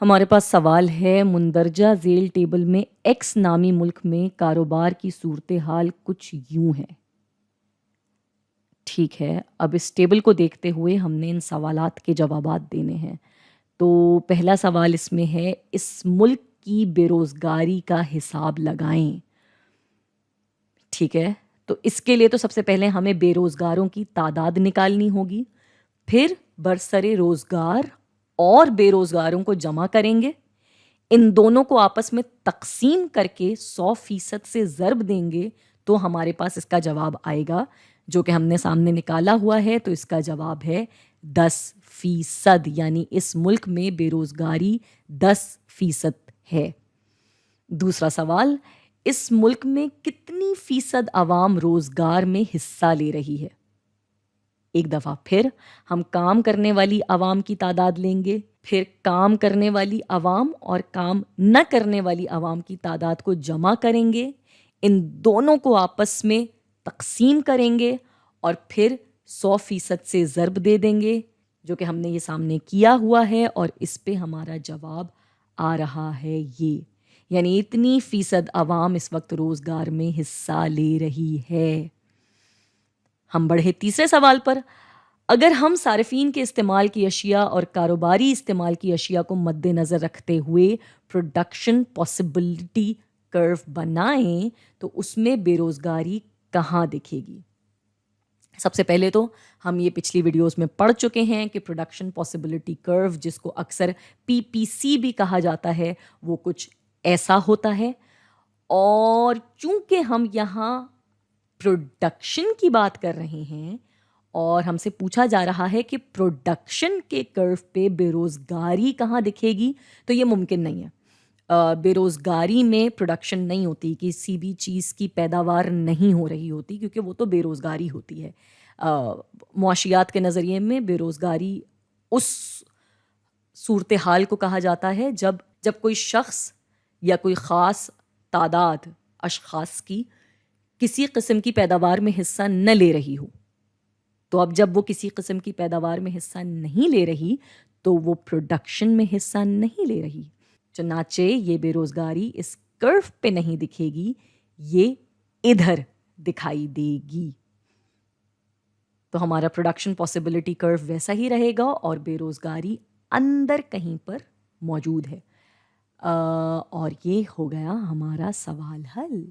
ہمارے پاس سوال ہے، مندرجہ ذیل ٹیبل میں ایکس نامی ملک میں کاروبار کی صورتحال کچھ یوں ہے۔ ٹھیک ہے، اب اس ٹیبل کو دیکھتے ہوئے ہم نے ان سوالات کے جوابات دینے ہیں۔ تو پہلا سوال اس میں ہے، اس ملک کی بے روزگاری کا حساب لگائیں۔ ٹھیک ہے، تو اس کے لیے تو سب سے پہلے ہمیں بے روزگاروں کی تعداد نکالنی ہوگی، پھر برسر روزگار اور بے روزگاروں کو جمع کریں گے، ان دونوں کو آپس میں تقسیم کر کے 100% سے ضرب دیں گے تو ہمارے پاس اس کا جواب آئے گا، جو کہ ہم نے سامنے نکالا ہوا ہے۔ تو اس کا جواب ہے 10%، یعنی اس ملک میں بے روزگاری 10% ہے۔ دوسرا سوال، اس ملک میں کتنی فیصد عوام روزگار میں حصہ لے رہی ہے؟ ایک دفعہ پھر ہم کام کرنے والی عوام کی تعداد لیں گے، پھر کام کرنے والی عوام اور کام نہ کرنے والی عوام کی تعداد کو جمع کریں گے، ان دونوں کو آپس میں تقسیم کریں گے اور پھر 100% سے ضرب دے دیں گے، جو کہ ہم نے یہ سامنے کیا ہوا ہے، اور اس پہ ہمارا جواب آ رہا ہے یہ، یعنی اتنی فیصد عوام اس وقت روزگار میں حصہ لے رہی ہے۔ ہم بڑھے تیسرے سوال پر۔ اگر ہم صارفین کے استعمال کی اشیاء اور کاروباری استعمال کی اشیاء کو مد نظر رکھتے ہوئے پروڈکشن پاسبلٹی کرو بنائیں تو اس میں بے روزگاری کہاں دکھے گی؟ سب سے پہلے تو ہم یہ پچھلی ویڈیوز میں پڑھ چکے ہیں کہ پروڈکشن پاسبلٹی کرو، جس کو اکثر PPC بھی کہا جاتا ہے، وہ کچھ ایسا ہوتا ہے، اور چونکہ ہم یہاں پروڈکشن کی بات کر رہے ہیں اور ہم سے پوچھا جا رہا ہے کہ پروڈکشن کے کرو پہ بے روزگاری کہاں دکھے گی، تو یہ ممکن نہیں ہے۔ بے روزگاری میں پروڈکشن نہیں ہوتی، کسی بھی چیز کی پیداوار نہیں ہو رہی ہوتی، کیونکہ وہ تو بے روزگاری ہوتی ہے۔ معاشیات کے نظریے میں بے روزگاری اس صورتحال کو کہا جاتا ہے جب کوئی شخص یا کوئی خاص تعداد اشخاص کی کسی قسم کی پیداوار میں حصہ نہ لے رہی ہو۔ تو اب جب وہ کسی قسم کی پیداوار میں حصہ نہیں لے رہی تو وہ پروڈکشن میں حصہ نہیں لے رہی، چنانچہ یہ بے روزگاری اس کرو پہ نہیں دکھے گی، یہ ادھر دکھائی دے گی۔ تو ہمارا پروڈکشن پاسبلٹی کرو ویسا ہی رہے گا اور بے روزگاری اندر کہیں پر موجود ہے۔ اور یہ ہو گیا ہمارا سوال حل۔